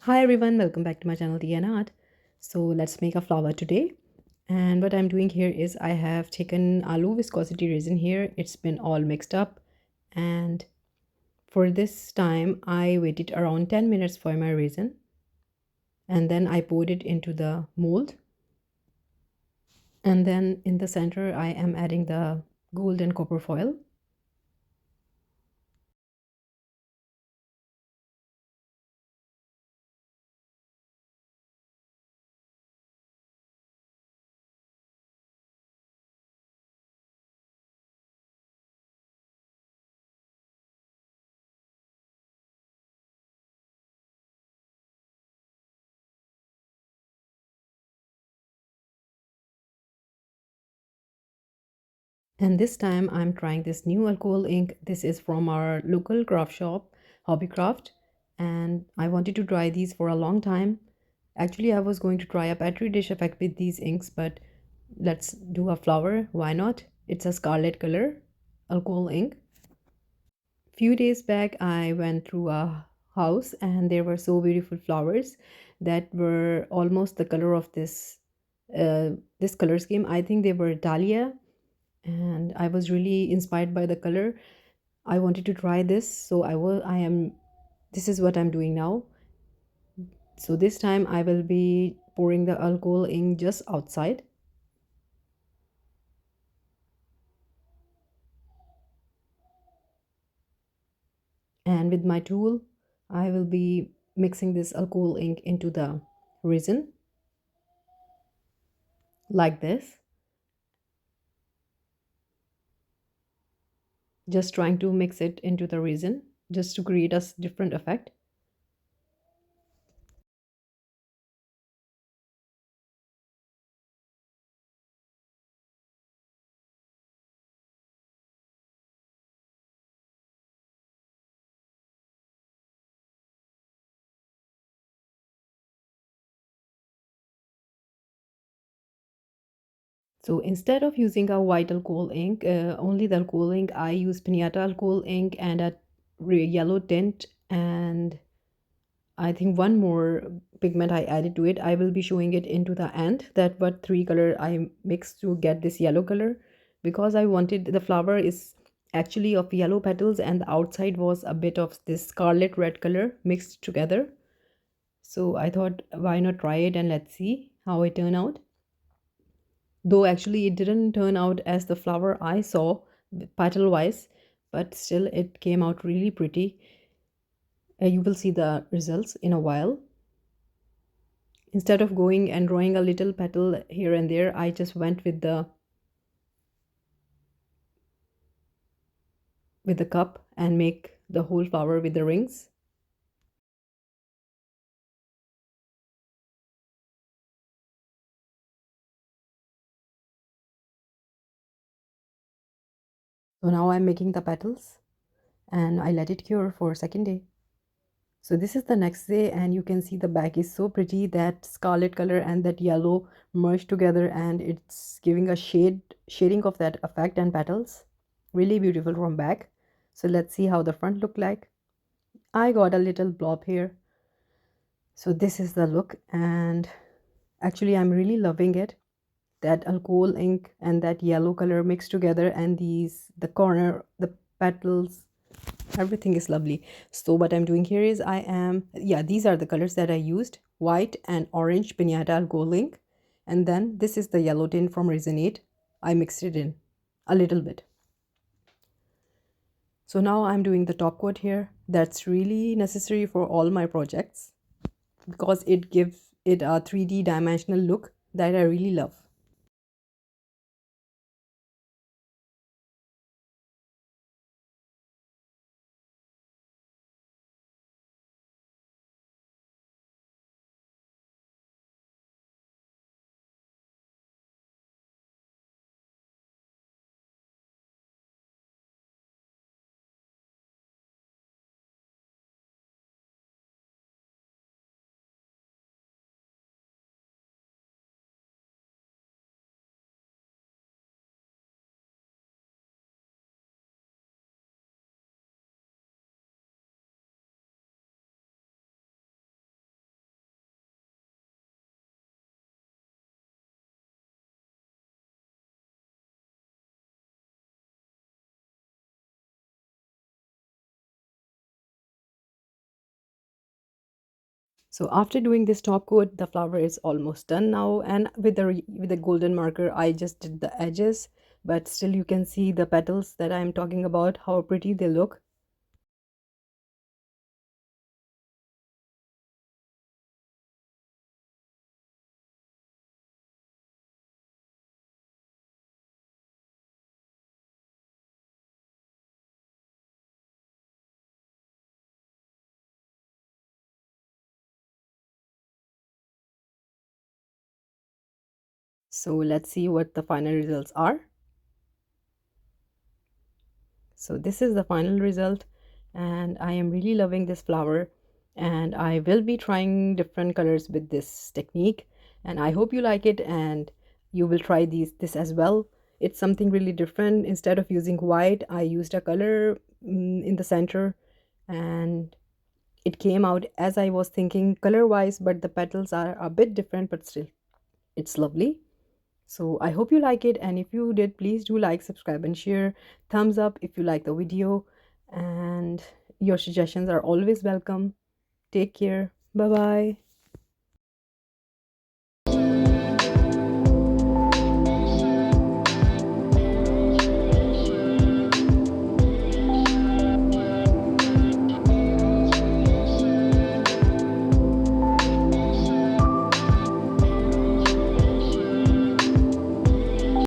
Hi everyone, welcome back to my channel Tea and Art. So let's make a flower today. And what I'm doing here is I have taken aloo viscosity resin here. It's been all mixed up. And for this time, I waited around 10 minutes for my resin. And then I poured it into the mold. And then in the center, I am adding the gold and copper foil. And this time I'm trying this new alcohol ink. This is from our local craft shop, Hobbycraft. And I wanted to try these for a long time. Actually, I was going to try a petri dish effect with these inks, but let's do a flower. Why not? It's a scarlet color alcohol ink. Few days back, I went through a house and there were so beautiful flowers that were almost the color of this color scheme. I think they were dahlia and I was really inspired by the color. I wanted to try this, so I am this is what I'm doing now. So this time I will be pouring the alcohol ink just outside, and with my tool I will be mixing this alcohol ink into the resin like this, just trying to mix it into the resin just to create a different effect. So instead of using a white alcohol ink, only the alcohol ink, I use pinata alcohol ink and a yellow tint, and I think one more pigment I added to it. I will be showing it into the end that what three color I mixed to get this yellow color, because I wanted the flower is actually of yellow petals and the outside was a bit of this scarlet red color mixed together. So I thought why not try it and let's see how it turn out. Though actually it didn't turn out as the flower I saw petal wise, but still it came out really pretty. You will see the results in a while. Instead of going and drawing a little petal here and there, I just went with the cup and make the whole flower with the rings. So now I'm making the petals and I let it cure for a second day. So this is the next day and you can see the back is so pretty, that scarlet color and that yellow merged together and it's giving a shading of that effect and petals. Really beautiful from back. So let's see how the front look like. I got a little blob here. So this is the look, and actually I'm really loving it. That alcohol ink and that yellow color mixed together, and the corner, the petals, everything is lovely. So what I'm doing here is these are the colors that I used: white and orange pinata alcohol ink, and then this is the yellow tint from Resonate. I mixed it in a little bit. So now I'm doing the top coat here. That's really necessary for all my projects because it gives it a 3D dimensional look that I really love. So after doing this top coat, the flower is almost done now, and with the golden marker I just did the edges, but still you can see the petals that I'm talking about, how pretty they look. So let's see what the final results are. So this is the final result, and I am really loving this flower, and I will be trying different colors with this technique, and I hope you like it and you will try this as well. It's something really different. Instead of using white, I used a color in the center, and it came out as I was thinking color wise, but the petals are a bit different, but still it's lovely. So I hope you like it, and if you did, please do like, subscribe, and share. Thumbs up if you like the video, and your suggestions are always welcome. Take care. Bye bye.